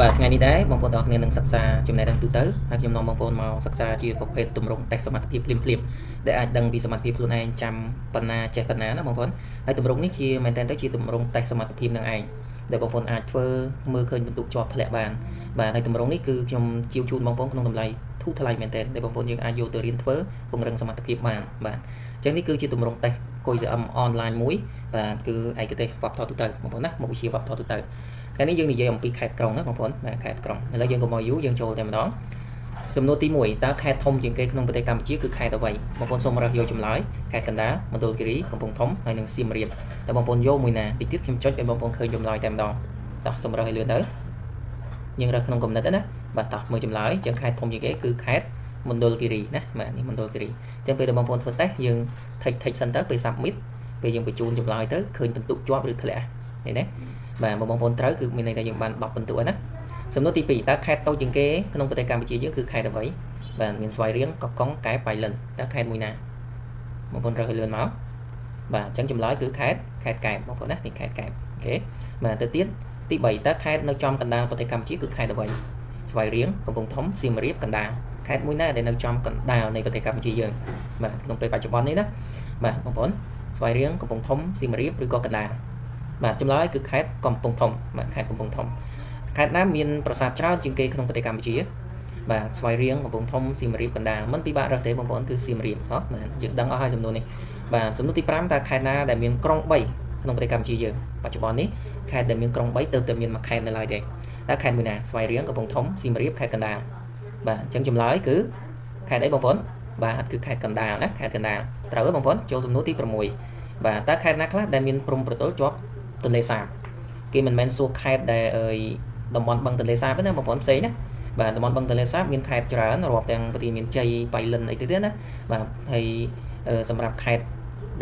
បាទថ្ងៃនេះដែរបងប្អូនទាំងអស់គ្នានឹងសិក្សាចំណេះដឹងទូទៅហើយខ្ញុំនាំបងប្អូនមកសិក្សាជាប្រភេទទម្រង់តេស្តសមត្ថភាពភ្លាមៗដែលអាចដឹងពីសមត្ថភាពខ្លួនឯងចាំប៉ុណ្ណាចេះប៉ុណ្ណាណាបងប្អូនហើយទម្រង់នេះជាមែនតើទៅជាទម្រង់តេស្តសមត្ថភាពនឹងឯងដែលបងប្អូនអាចធ្វើមើលឃើញបន្ទុកជាប់ធ្លាក់បានបាទហើយទម្រង់នេះគឺខ្ញុំជាវជូនបងប្អូនក្នុងតម្លៃធូរថ្លៃមែនតើដែលបងប្អូនយើងអាចយកទៅរៀនធ្វើពង្រឹងសមត្ថភាពបានបាទអញ្ចឹងនេះគឺជាទម្រង់តេស្ត Quizzm online មួយបាទគឺឯកទេសវប្បធម៌ទូទៅបងប្អូនណាមុខវិជ្ជាវប្បធម៌ទូទៅថ្ងៃនេះយើងនិយាយអំពីខេត្តក្រុងណាបងប្អូនបាទខេត្តក្រុងឥឡូវយើងកុំឲ្យយូរយើងចូលតែម្ដងសំណួរទី1តើខេត្តធំជាងគេក្នុងប្រទេសកម្ពុជាគឺខេត្តអ្វីបងប្អូនសូមរើសយកចម្លើយខេត្តកណ្ដាលមណ្ឌលគិរីកំពង់ធំហើយនិងសៀមរាបតើបងប្អូនយកមួយណាតិចទៀតខ្ញុំចុចឲ្យបងប្អូនឃើញចម្លើយតែម្ដងតោះសូមរើសឲ្យលឿនទៅយើងរើសក្នុងគំនិតណាបាទតោះមើលចម្លើយជាងខេត្តធំជាងគេគឺខេត្តមណ្ឌលគិរីណាបាទនេះមណ្ឌលគិរីអញ្ចឹងពេលដែលបងប្អូនធ្វើតេស្តយើងថេចសិនទៅពេល submit ពេលយើងបញ្ជូនចម្លើយទៅឃើញបន្ទុកជាប់ឬធ្លាក់ឃើញទេបាទបងប្អូនត្រូវគឺមានន័យថាយើងបាន10បន្ទុកណាសំណួរទី2តើខេត្តតូចជាងគេក្នុងប្រទេសកម្ពុជាយើងគឺខេត្តអ្វីបាទមានស្វាយរៀងកោះកុងកែបបៃលិនតើខេត្តមួយណាបងប្អូនរើសឲ្យលឿនមកបាទអញ្ចឹងចម្លើយគឺខេត្តកែបបងប្អូនណានេះខេត្តកែបអូខេបាទទៅទៀតទី3តើខេត្តនៅចំកណ្ដាលប្រទេសកម្ពុជាគឺខេត្តអ្វីស្វាយរៀងកំពង់ធំសៀមរាបកណ្ដាលខេត្តមួយណាដែលនៅចំកណ្ដាលនៃប្រទេសកម្ពុជាយើងបាទក្នុងពេលបច្ចុប្បន្ននេះណាបាទបងប្អូនស្វាយរៀងកំពង់ធំសៀមរាបឬក៏កណ្ដាលបាទចម្លើយគឺខេត្តកំពង់ធំបាទខេត្តកំពង់ធំខេត្តណាមានប្រាសាទច្រើនជាងគេក្នុងប្រទេសកម្ពុជាបាទស្វាយរៀងកំពង់ធំសៀមរាបកណ្ដាលមិនពិបាករើសទេបងប្អូនគឺសៀមរាបហ៎បាទយើងដឹងអស់ហើយសំណួរនេះបាទសំណួរទី5តើខេត្តណាដែលមានក្រុង3ក្នុងប្រទេសកម្ពុជាយើងបច្ចុប្បន្ននេះខេត្តដែលមានក្រុង3ទៅតែមានមួយខេត្តនៅឡើយទេតើខេត្តមួយណាស្វាយរៀងកំពង់ធំសៀមរាបខេត្តកណ្ដាលបាទអញ្ចឹងចម្លើយគឺខេត្តអីបងប្អូនបាទគឺខេត្តកណ្ដាលណាខេត្តកណ្ដាលត្រូវទេបងប្អូនចូលសំណួរទី6បាទតើខេត្តណាខ្លះដែលមានព្រំប្រទល់ជាប់ទន្លេសាបគេមិនមែនសួរខេត្តដែលតំបន់បឹងទន្លេសាបទេណាបងប្អូនផ្សេងណាបាទតំបន់បឹងទន្លេសាបមានខេត្តច្រើនរាប់ទាំងប្រទេសមានជ័យបៃលិនអីទៅទៀតណាបាទហើយសម្រាប់ខេត្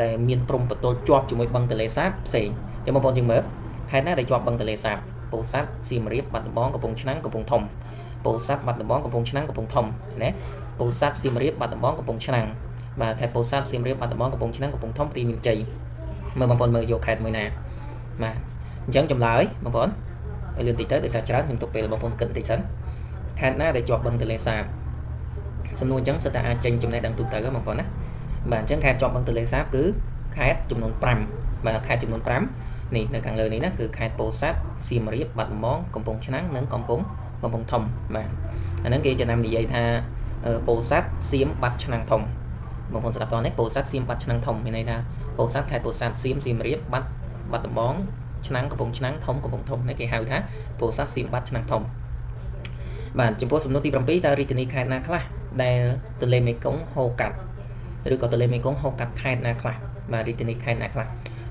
តដែលមានព្រំប្រទល់ជាប់ជាមួយបឹងទន្លេសាបផ្សេងចឹងបងប្អូនយើងមើលខេត្តណាដែលជាប់បឹងទន្លេសាបពោធិ៍សាត់សៀមរាបបាត់ដំបងកំពង់ឆ្នាំងកំពង់ធំពោធិ៍សាត់បាត់ដំបងកំពង់ឆ្នាំងកំពង់ធំណាពោធិ៍សាត់សៀមរាបបាត់ដំបងកំពង់ឆ្នាំងបាទខេត្តពោធិ៍សាត់សៀមរាបបាត់ដំបងកំពង់ឆ្នាំងកំពង់ធំទីមានជ័យមើលបងប្អូនមើលយកខេត្តមួយណាបាទអញ្ចឹងចម្លើយបងប្អូនឲ្យលឿនតិចទៅដោយសារច្រើនខ្ញុំទុកពេលបងប្អូនគិតបន្តិចសិនខេត្តណាដែលជាប់បឹងទន្លេសាបសំណួរអញ្ចឹងសិតតែអាចចេញចំណេះដឹងទូទៅបងប្អូនណាបាទអញ្ចឹងខេត្តជាប់បឹងទន្លេសាបគឺខេត្តចំនួន5បាទខេត្តចំនួន5នេះនៅខាងលើនេះណាគឺខេត្តពោធិ៍សាត់សៀមរាបបាត់ដំបងកំពង់ឆ្នាំងនិងកំពង់ធំបាទអាហ្នឹងគេចំណាំនិយាយថាពោធិ៍សាត់សៀមបាត់ឆ្នាំងធំបងប្អូនស្ដាប់តនេះពោធិ៍សាត់សៀមបាត់ឆ្នាំងធំមានន័យថាពោធិ៍សាត់ខេត្តពោធិ៍សាត់សៀមរាបបាត់ដំបងឆ្នាំងកំពង់ឆ្នាំងធំកំពង់ធំនេះគេហៅថាពោធិ៍សាត់សៀមបាត់ឆ្នាំងធំបាទចំពោះសំណួរទី7តើរាជធានីខេត្តណាខ្លះដែលទន្លេមេគង្គហូរកាត់ឬក៏ទន្លេមេគង្គហូរកាត់ខេត្តណាខ្លះបាទរាជធានីខេត្តណាខ្លះ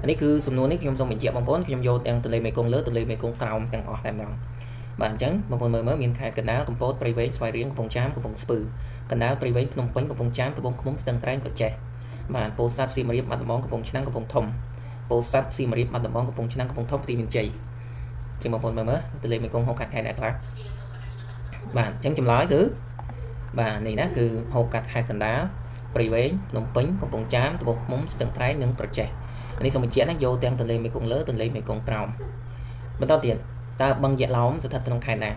នេះគឺសំណួរនេះខ្ញុំសូមបញ្ជាក់បងប្អូនខ្ញុំយកទាំងទន្លេមេគង្គលើទន្លេមេគង្គក្រោមទាំងអស់តែម្ដងបាទអញ្ចឹងបងប្អូនមើលមានខេត្តកណ្ដាលកំពតព្រៃវែងស្វាយរៀងកំពង់ចាមកំពង់ស្ពឺកណ្ដាលព្រៃវែងភ្នំពេញកំពង់ចាមត្បូងឃ្មុំស្ទឹងត្រែងក្រចេះបាទពោធិ៍សាត់សៀមរាបបាត់ដំបងកំពង់ឆ្នាំងកំពង់ធំពោធិ៍សាត់សៀមរាបបាត់ដំបងកំពង់ឆ្នាំងកំពង់ធំទីមានជ័យចឹងបងប្អូនមើលទន្លេមេគង្គហូរកាត់ខេត្តណាខ្លះបាទអញ្ចឹងចម្លើយគឺបាទនេះណាគឺហូរកាត់ខេត្តកណ្ដាលព្រៃវែងភ្នំពេញកំពង់ចាមត្បូងឃ្មុំស្ទឹងត្រែងនិងក្រចេះនេះសូមបញ្ជាក់ណាយកទាំងទន្លេមេគង្គលើទន្លេមេគង្គក្រោមបន្តទៀតតើបឹងយក្សឡោមស្ថិតក្នុងខេត្តណា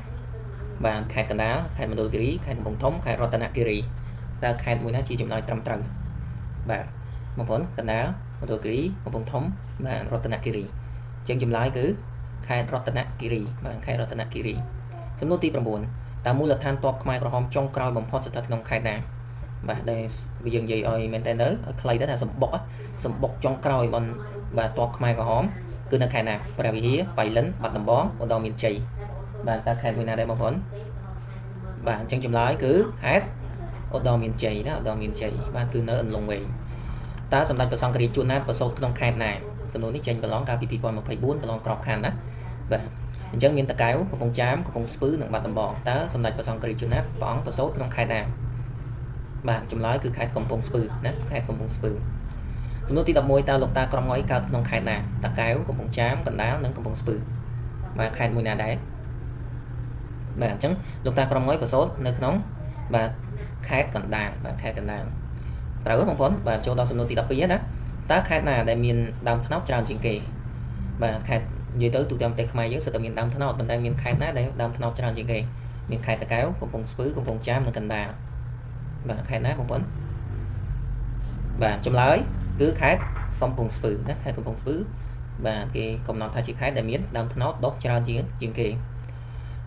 បាទខេត្តកណ្ដាលខេត្តមណ្ឌលគិរីខេត្តកំពង់ធំខេត្តរតនគិរីតើខេត្តមួយណាជាចម្លើយត្រឹមត្រូវបាទបងប្អូនកណ្ដាលមណ្ឌលគិរីកំពង់ធំបាទរតនគិរីអញ្ចឹងចម្លើយគឺខេត្តរតនគិរីបាទខេត្តរតនគិរីសំណួរទី9តើមូលដ្ឋានទ័ពខ្មែរក្រហមចុងក្រោយបំផុតស្ថិតក្នុងខេត្តណាបាទដែលយើងនិយាយឲ្យមែនតើទៅឲ្យខ្លីទៅថាសម្បុកចុងក្រោយបាទទ័ពខ្មែរក្រហមគឺនៅខេត្តណាព្រះវិហារបៃលិនបាត់ដំបងឧត្តរមានជ័យបាទតើខេត្តមួយណាដែរបងប្អូនបាទអញ្ចឹងចម្លើយគឺខេត្តឧត្តរមានជ័យណាឧត្តរមានជ័យបាទគឺនៅអន្លង់វែងតើសម្ដេចព្រះសង្ឃរាជជួនណាតប្រសូតក្នុងខេត្តណាសំណួរនេះចេញប្រឡងកាលពី2024ប្រឡងក្របខ័ណ្ឌណាបាទអញ្ចឹងមានតកែវកំពង់ចាមកំពង់ស្ពឺនិងបាត់ដំបងតើសម្ដេចព្រះសង្ឃរាជជួនណាតព្រះអង្គប្រសូតក្នុងខេត្តណាបាទចម្លើយគឺខេត្តកំពង់ស្ពឺណាខេត្តកំពង់ស្ពឺសំណួរទី11តើលោកតាក្រមង៉ុយកើតក្នុងខេត្តណាតកែវកំពង់ចាមកណ្ដាលនិងកំពង់ស្ពឺបាទខេត្តមួយណាដែរបាទអញ្ចឹងលោកតាក្រមង៉ុយប្រសូតនៅក្នុងបាទខេត្តកណ្ដាលបាទខេត្តកណ្ដាលត្រូវទេបងប្អូនបាទចូលដល់សំណួរទី12ណាតើខេត្តណាដែលមានដើមត្នោតច្រើនជាងគេបាទខេត្ត និយាយទៅទូទាំងប្រទេសខ្មែរយើងសិតតែមានដើមត្នោតប៉ុន្តែមានខេត្តណាដែលដើមត្នោតច្រើនជាងគេមានខេត្តតាកែវកំពង់ស្ពឺកំពង់ចាមនិងកណ្ដាលបាទខេត្តណាបងប្អូនបាទចម្លើយគឺខេត្តកំពង់ស្ពឺណាខេត្តកំពង់ស្ពឺបាទគេកំណត់ថាជាខេត្តដែលមានដើមត្នោតដុះច្រើនជាងគេ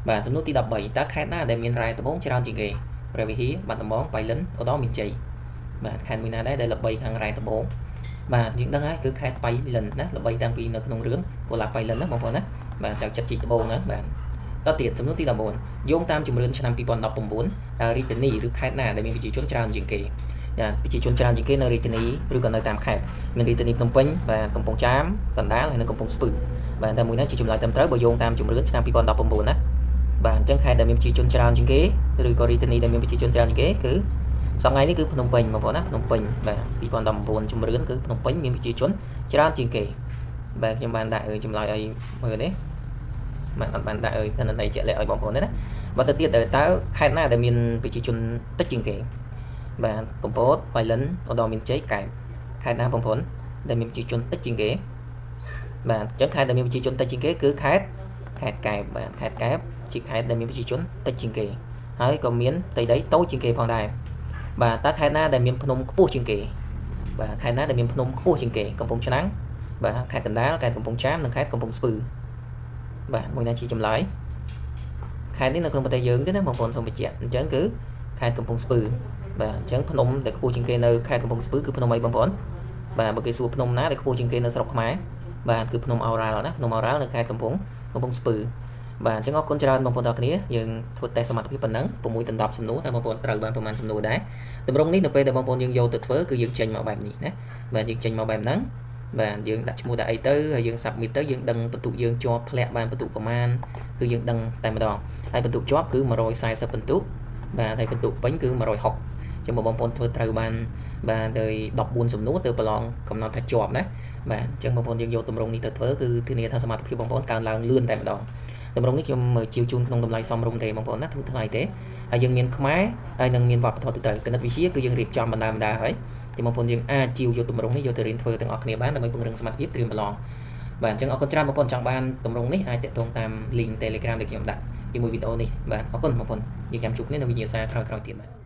បាទសំណួរទី13តើខេត្តណាដែលមានរ៉ែត្បូងច្រើនជាងគេព្រះវិហារបាត់ដំបងបៃលិនឧត្តរមានជ័យបាទខេត្តមួយណាដែរដែលល្បីខាងរ៉ែត្បូងបាទយើងដឹងហើយគឺខេត្តបៃលិនណាល្បីតាំងពីនៅក្នុងរឿងកុលាបបៃលិនណាបងប្អូនណាបាទចៅចិត្តជីកត្បូងហ្នឹងបាទតទៀតសំណួរទី14យោងតាមជំរឿនឆ្នាំ2019តើរាជធានីឬខេត្តណាដែលមានប្រជាជនច្រើនជាងគេប្រជាជនច្រើនជាងគេនៅរាជធានីឬក៏នៅតាមខេត្តមានរាជធានីភ្នំពេញបាទកំពង់ចាមកណ្ដាលហើយនិងកំពង់ស្ពឺបាទតែមួយណាជាចម្លើយត្រឹមត្រូវបើយោងតាមជំរឿនឆ្នាំ2019ណាបាទអញ្ចឹងខេត្តដែលមានប្រជាជនច្រើនជាងគេឬក៏រាជធានីដែលមានប្រជាជនច្រើនជាងគេគឺសប្តាហ៍នេះគឺភ្នំពេញបងប្អូនណាភ្នំពេញបាទ2019ជំរឿនគឺភ្នំពេញមានប្រជាជនច្រើនជាងគេបាទខ្ញុំបានដាក់ចម្លើយឲ្យមើលនេះបាទអត់បានដាក់ឲ្យទិន្នន័យជាក់លាក់ឲ្យបងប្អូនទេណាបាទទៅទៀតតើខេត្តណាដែលមានប្រជាជនតិចជាងគេបាទកំពតបៃលិនឧត្តរមានជ័យកែបខេត្តណាបងប្អូនដែលមានប្រជាជនតិចជាងគេបាទអញ្ចឹងខេត្តដែលមានប្រជាជនតិចជាងគេគឺខេត្តកែបបាទខេត្តកែបជាខេត្តដែលមានប្រជាជនតិចជាងគេហើយក៏មានផ្ទៃដីតូចជាងគេផងដែរបាទតើខេត្តណាដែលមានភ្នំខ្ពស់ជាងគេបាទខេត្តណាដែលមានភ្នំខ្ពស់ជាងគេកំពង់ឆ្នាំងបាទខេត្តកណ្ដាលខេត្តកំពង់ចាមនិងខេត្តកំពង់ស្ពឺបាទមួយណាជាចម្លើយខេត្តនេះនៅក្នុងប្រទេសយើងទេណាបងប្អូនសូមបញ្ជាក់អញ្ចឹងគឺខេត្តកំពង់ស្ពឺបាទអញ្ចឹងភ្នំដែលខ្ពស់ជាងគេនៅខេត្តកំពង់ស្ពឺគឺភ្នំអីបងប្អូនបាទបើគេសួរភ្នំណាដែលខ្ពស់ជាងគេនៅស្រុកខ្មែរបាទគឺភ្នំអូរ៉ាល់ណាភ្នំអូរ៉ាល់នៅខេត្តកំពង់ស្ពឺបាទអញ្ចឹងអរគុណច្រើនបងប្អូនទាំងអស់គ្នាយើងធ្វើតេស្តសមត្ថភាពប៉ុណ្ណឹង6ដល់10សំណួរតែបងប្អូនត្រូវបានប្រហែលសំណួរដែរតម្រងនេះនៅពេលដែលបងប្អូនយើងយកទៅធ្វើគឺយើងចេញមកបែបនេះណាបាទយើងចេញមកបែបហ្នឹងបាទយើងដាក់ឈ្មោះដាក់អីទៅហើយយើង submit ទៅយើងដឹងបន្ទុកយើងជាប់ធ្លាក់បានបន្ទុកប្រមាណគឺយើងដឹងតែម្ដងហើយបន្ទុកជាប់គឺ140បន្ទុកបាទហើយបន្ទុកពេញគឺ160ចឹងបងប្អូនធ្វើត្រូវបានបាទដោយ14សំណួរទៅប្រឡងកំណត់ថាជាប់ណាបាទអញ្ចឹងបងប្អូនយើងយកតម្រងនេះទៅធ្វើគឺធានាថាសមត្ថភាពបងប្អូនកើនឡើងលឿនតែម្ដងតម្រងនេះខ្ញុំមើលជាវជូនក្នុងតម្លៃសមរម្យទេបងប្អូនណាធ្វើថ្លៃទេហើយយើងមានខ្មែរហើយនឹងមានវប្បធម៌ទូទៅគណិតវិទ្យាគឺយើងរៀបចំបណ្ដាហើយthìបងប្អូនយើងអាចជាវយកតម្រងនេះយកទៅរៀនធ្វើទាំងអស់គ្នាបានដើម្បីពង្រឹងសមត្ថភាពត្រៀមប្រឡងបាទអញ្ចឹងអរគុណច្រើនបងប្អូនចង់បានតម្រងនេះអាចតាក់ទងតាម link Telegram ដែលខ្ញុំដាក់ជាមួយវីដេអូនេះបាទអរគុណបងប្អូនយើងចាំជួបគ្នានៅវិញ្ញាសាក្រោយៗទៀតបាទ